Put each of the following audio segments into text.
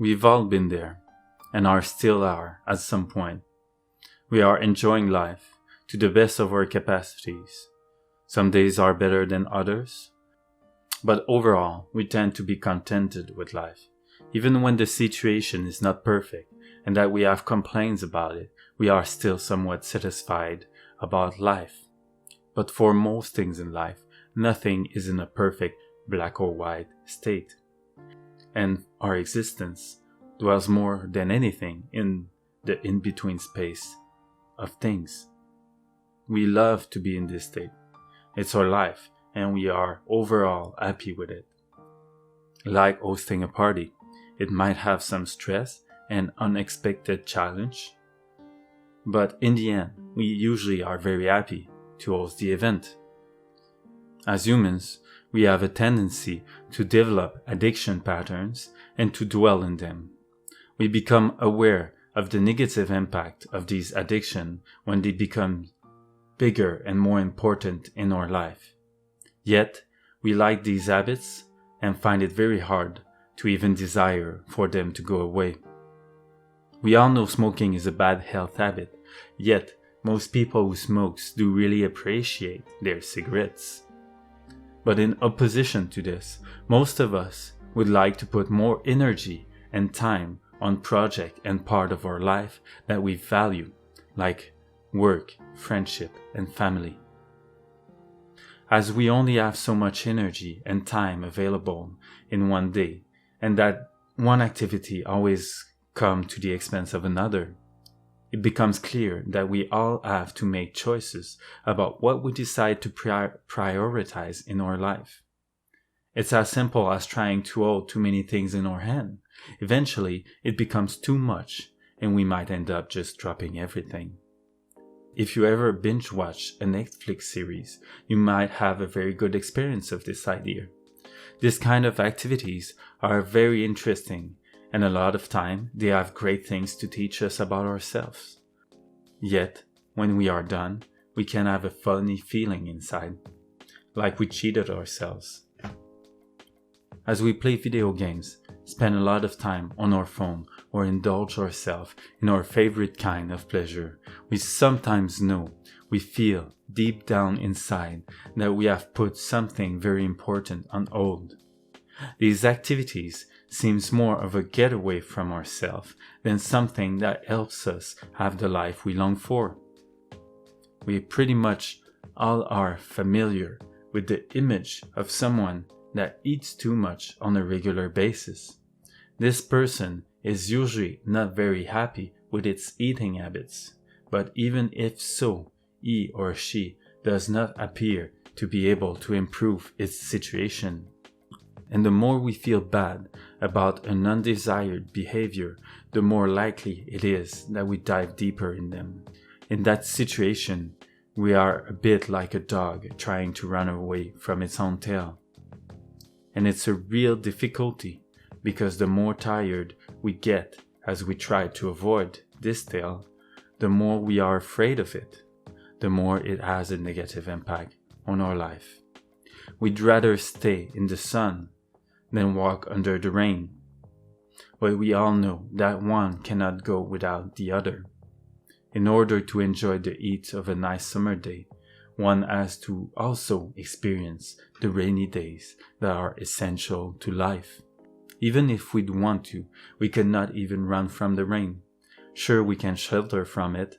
We've all been there, and still are at some point. We are enjoying life to the best of our capacities. Some days are better than others, but overall, we tend to be contented with life. Even when the situation is not perfect and that we have complaints about it, we are still somewhat satisfied about life. But for most things in life, nothing is in a perfect black or white state. And our existence dwells more than anything in the in-between space of things. We love to be in this state. It's our life, and we are overall happy with it. Like hosting a party, it might have some stress and unexpected challenge, but in the end, we usually are very happy to host the event. As humans, we have a tendency to develop addiction patterns and to dwell in them. We become aware of the negative impact of these addictions when they become bigger and more important in our life. Yet, we like these habits and find it very hard to even desire for them to go away. We all know smoking is a bad health habit, yet most people who smoke do really appreciate their cigarettes. But in opposition to this, most of us would like to put more energy and time on project and part of our life that we value, like work, friendship, and family. As we only have so much energy and time available in one day, and that one activity always comes to the expense of another, it becomes clear that we all have to make choices about what we decide to prioritize in our life. It's as simple as trying to hold too many things in our hand. Eventually, it becomes too much, and we might end up just dropping everything. If you ever binge watch a Netflix series, you might have a very good experience of this idea. This kind of activities are very interesting, and a lot of time they have great things to teach us about ourselves. Yet, when we are done, we can have a funny feeling inside, like we cheated ourselves. As we play video games, spend a lot of time on our phone, or indulge ourselves in our favorite kind of pleasure, we sometimes know, we feel deep down inside that we have put something very important on hold. These activities seems more of a getaway from ourselves than something that helps us have the life we long for. We pretty much all are familiar with the image of someone that eats too much on a regular basis. This person is usually not very happy with its eating habits, but even if so, he or she does not appear to be able to improve its situation. And the more we feel bad about an undesired behavior, the more likely it is that we dive deeper in them. In that situation, we are a bit like a dog trying to run away from its own tail. And it's a real difficulty because the more tired we get as we try to avoid this tail, the more we are afraid of it, the more it has a negative impact on our life. We'd rather stay in the sun than walk under the rain. But we all know that one cannot go without the other. In order to enjoy the heat of a nice summer day, one has to also experience the rainy days that are essential to life. Even if we'd want to, we cannot even run from the rain. Sure, we can shelter from it,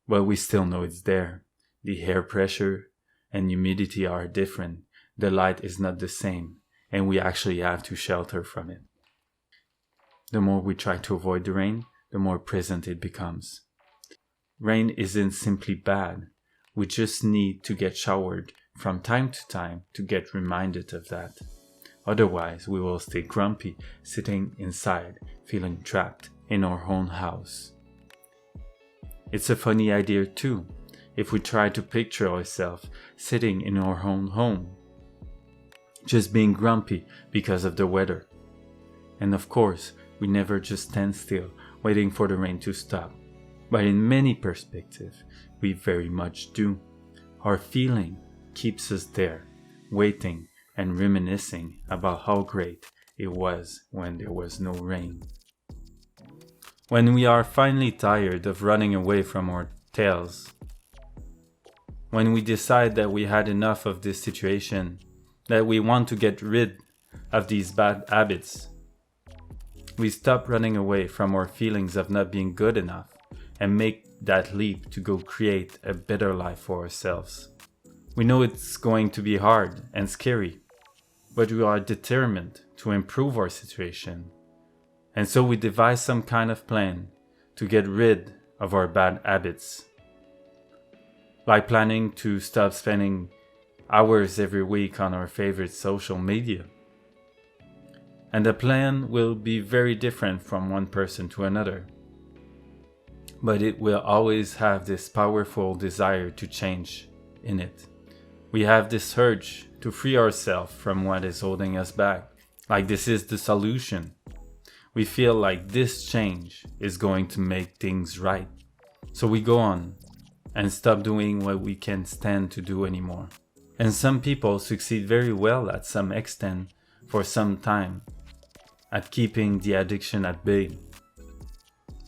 but we still know it's there. The air pressure and humidity are different. The light is not the same, and we actually have to shelter from it. The more we try to avoid the rain, the more present it becomes. Rain isn't simply bad. We just need to get showered from time to time to get reminded of that. Otherwise, we will stay grumpy, sitting inside, feeling trapped in our own house. It's a funny idea too, if we try to picture ourselves sitting in our own home, just being grumpy because of the weather. And of course, we never just stand still, waiting for the rain to stop. But in many perspectives, we very much do. Our feeling keeps us there, waiting and reminiscing about how great it was when there was no rain. When we are finally tired of running away from our tails, when we decide that we had enough of this situation, that we want to get rid of these bad habits, we stop running away from our feelings of not being good enough and make that leap to go create a better life for ourselves. We know it's going to be hard and scary, but we are determined to improve our situation. And so we devise some kind of plan to get rid of our bad habits. Like planning to stop spending hours every week on our favorite social media. And the plan will be very different from one person to another. But it will always have this powerful desire to change in it. We have this urge to free ourselves from what is holding us back. Like this is the solution. We feel like this change is going to make things right. So we go on and stop doing what we can't stand to do anymore. And some people succeed very well at some extent for some time at keeping the addiction at bay.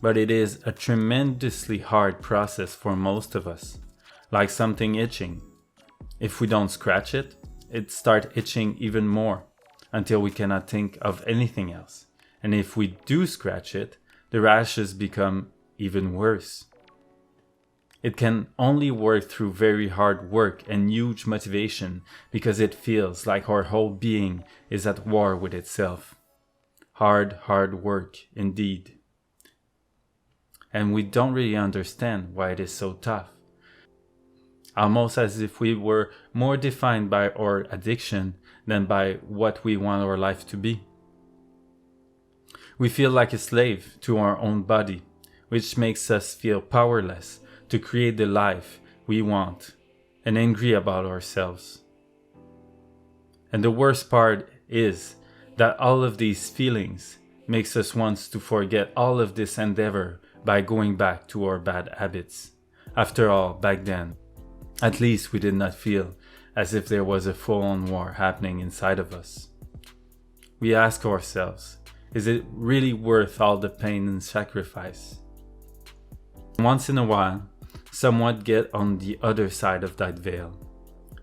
But it is a tremendously hard process for most of us, like something itching. If we don't scratch it, it starts itching even more until we cannot think of anything else. And if we do scratch it, the rashes become even worse. It can only work through very hard work and huge motivation because it feels like our whole being is at war with itself. Hard work indeed. And we don't really understand why it is so tough. Almost as if we were more defined by our addiction than by what we want our life to be. We feel like a slave to our own body, which makes us feel powerless to create the life we want and angry about ourselves. And the worst part is that all of these feelings makes us want to forget all of this endeavor by going back to our bad habits. After all, back then, at least we did not feel as if there was a full-on war happening inside of us. We ask ourselves, is it really worth all the pain and sacrifice? Once in a while, someone get on the other side of that veil.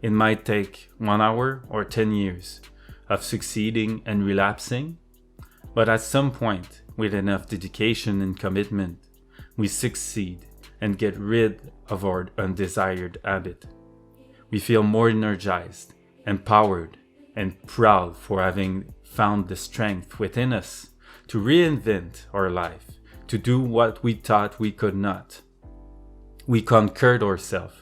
It might take 1 hour or 10 years of succeeding and relapsing, but at some point, with enough dedication and commitment, we succeed and get rid of our undesired habit. We feel more energized, empowered, and proud for having found the strength within us to reinvent our life, to do what we thought we could not. We conquered ourselves,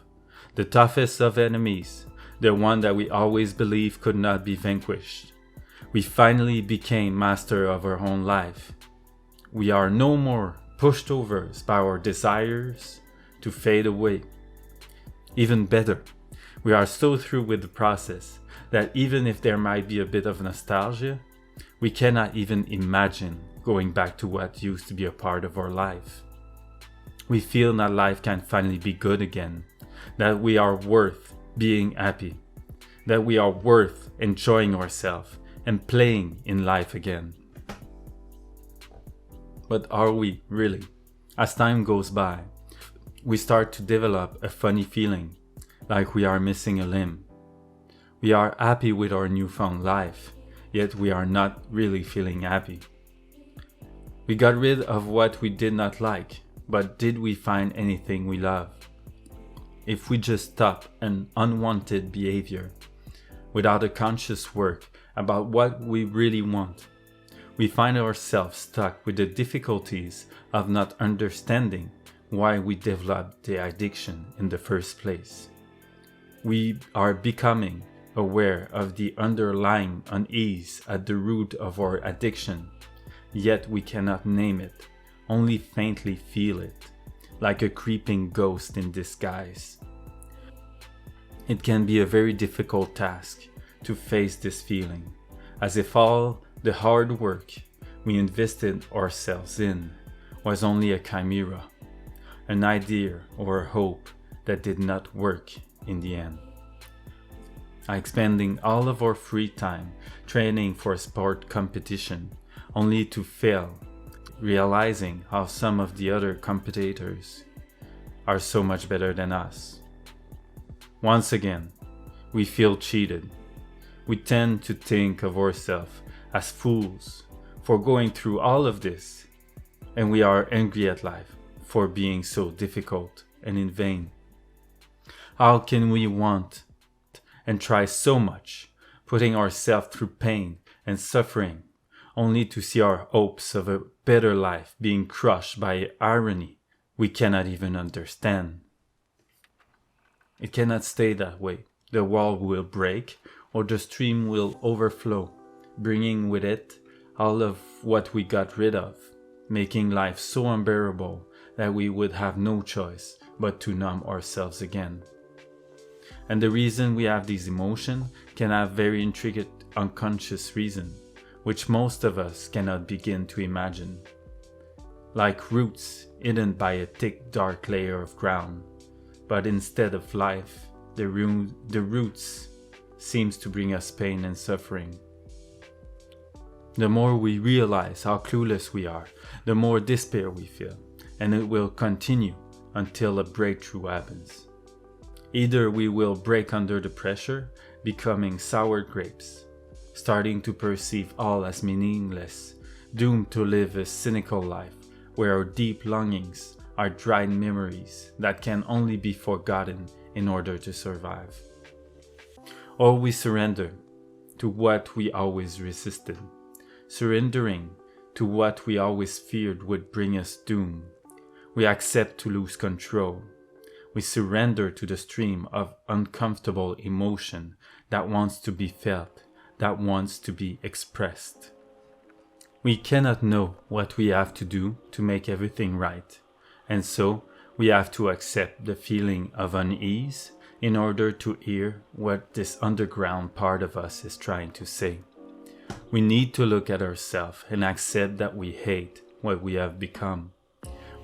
the toughest of enemies, the one that we always believed could not be vanquished. We finally became master of our own life. We are no more pushed over by our desires to fade away. Even better, we are so through with the process that even if there might be a bit of nostalgia, we cannot even imagine going back to what used to be a part of our life. We feel that life can finally be good again, that we are worth being happy, that we are worth enjoying ourselves and playing in life again. But are we really? As time goes by, we start to develop a funny feeling, like we are missing a limb. We are happy with our newfound life, yet we are not really feeling happy. We got rid of what we did not like, but did we find anything we love? If we just stop an unwanted behavior, without a conscious work about what we really want, we find ourselves stuck with the difficulties of not understanding why we developed the addiction in the first place. We are becoming aware of the underlying unease at the root of our addiction, yet we cannot name it, only faintly feel it, like a creeping ghost in disguise. It can be a very difficult task to face this feeling, as if all the hard work we invested ourselves in was only a chimera, an idea or a hope that did not work in the end. Expending all of our free time training for a sport competition only to fail realizing how some of the other competitors are so much better than us. Once again, we feel cheated. We tend to think of ourselves as fools for going through all of this, and we are angry at life for being so difficult and in vain. How can we want and try so much, putting ourselves through pain and suffering, only to see our hopes of a better life being crushed by irony we cannot even understand? It cannot stay that way. The wall will break or the stream will overflow, bringing with it all of what we got rid of, making life so unbearable that we would have no choice but to numb ourselves again. And the reason we have these emotions can have very intricate unconscious reason, which most of us cannot begin to imagine. Like roots hidden by a thick dark layer of ground, but instead of life, the roots seems to bring us pain and suffering. The more we realize how clueless we are, the more despair we feel, and it will continue until a breakthrough happens. Either we will break under the pressure, becoming sour grapes, starting to perceive all as meaningless, doomed to live a cynical life where our deep longings are dried memories that can only be forgotten in order to survive. Or we surrender to what we always resisted, surrendering to what we always feared would bring us doom. We accept to lose control. We surrender to the stream of uncomfortable emotion that wants to be felt, that wants to be expressed. We cannot know what we have to do to make everything right, and so we have to accept the feeling of unease in order to hear what this underground part of us is trying to say. We need to look at ourselves and accept that we hate what we have become.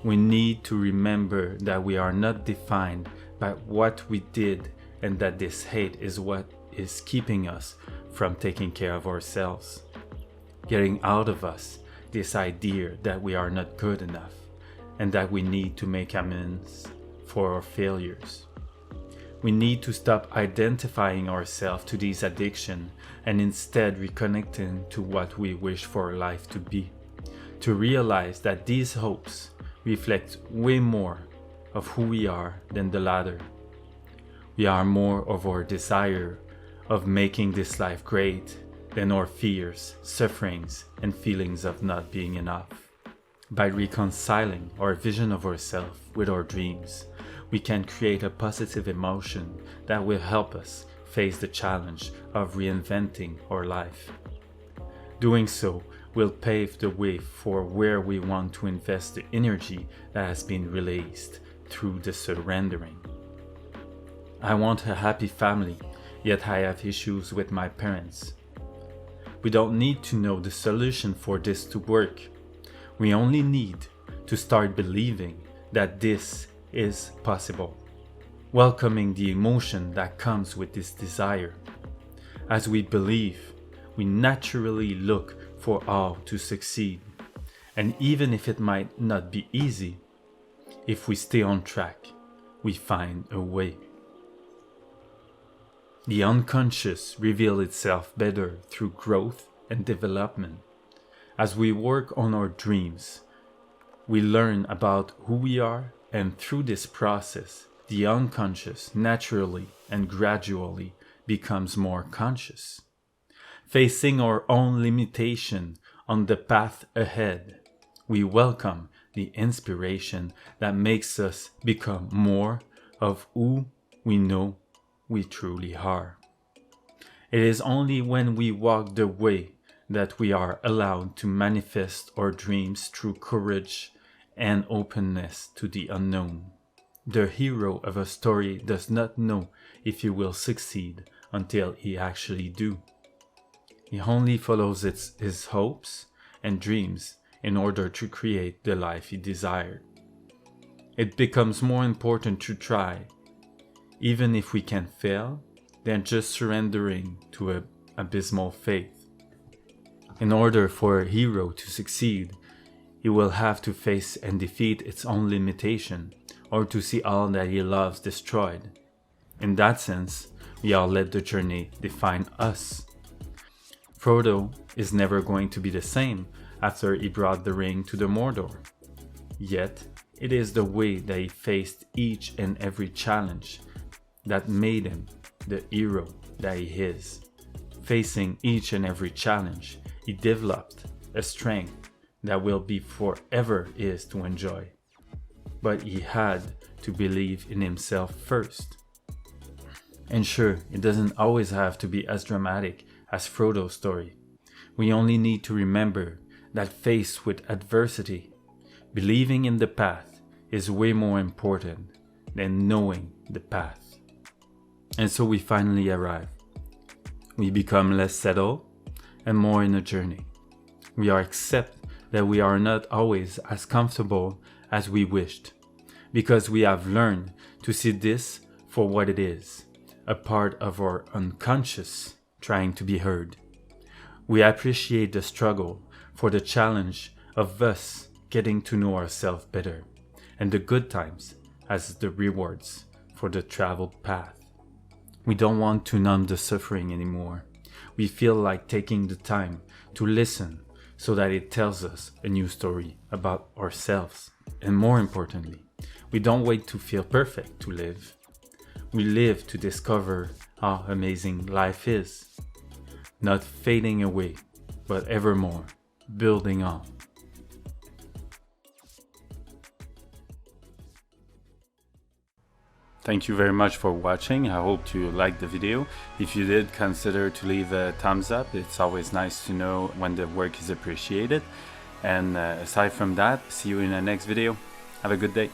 We need to remember that we are not defined by what we did and that this hate is what is keeping us from taking care of ourselves. Getting out of us this idea that we are not good enough and that we need to make amends for our failures. We need to stop identifying ourselves to these addictions and instead reconnecting to what we wish for life to be. To realize that these hopes reflect way more of who we are than the latter. We are more of our desire of making this life great than our fears, sufferings, and feelings of not being enough. By reconciling our vision of ourselves with our dreams, we can create a positive emotion that will help us face the challenge of reinventing our life. Doing so will pave the way for where we want to invest the energy that has been released through the surrendering. I want a happy family, yet I have issues with my parents. We don't need to know the solution for this to work. We only need to start believing that this is possible, welcoming the emotion that comes with this desire. As we believe, we naturally look for all to succeed, and even if it might not be easy, if we stay on track, we find a way. The unconscious reveals itself better through growth and development. As we work on our dreams, we learn about who we are, and through this process, the unconscious naturally and gradually becomes more conscious. Facing our own limitation on the path ahead, we welcome the inspiration that makes us become more of who we know we truly are. It is only when we walk the way that we are allowed to manifest our dreams through courage and openness to the unknown. The hero of a story does not know if he will succeed until he actually do. He only follows his hopes and dreams in order to create the life he desired. It becomes more important to try, even if we can fail, than just surrendering to an abysmal faith. In order for a hero to succeed, he will have to face and defeat its own limitation, or to see all that he loves destroyed. In that sense, we all let the journey define us. Frodo is never going to be the same after he brought the ring to the Mordor. Yet, it is the way that he faced each and every challenge that made him the hero that he is. Facing each and every challenge, he developed a strength that will be forever his to enjoy. But he had to believe in himself first. And sure, it doesn't always have to be as dramatic as Frodo's story. We only need to remember that faced with adversity, believing in the path is way more important than knowing the path. And so we finally arrive. We become less settled and more in a journey. We accept that we are not always as comfortable as we wished, because we have learned to see this for what it is, a part of our unconscious trying to be heard. We appreciate the struggle for the challenge of us getting to know ourselves better, and the good times as the rewards for the traveled path. We don't want to numb the suffering anymore. We feel like taking the time to listen so that it tells us a new story about ourselves. And more importantly, we don't wait to feel perfect to live. We live to discover how amazing life is, not fading away, but evermore building on. Thank you very much for watching. I hope you liked the video. If you did, consider to leave a thumbs up. It's always nice to know when the work is appreciated. And aside from that, see you in the next video. Have a good day.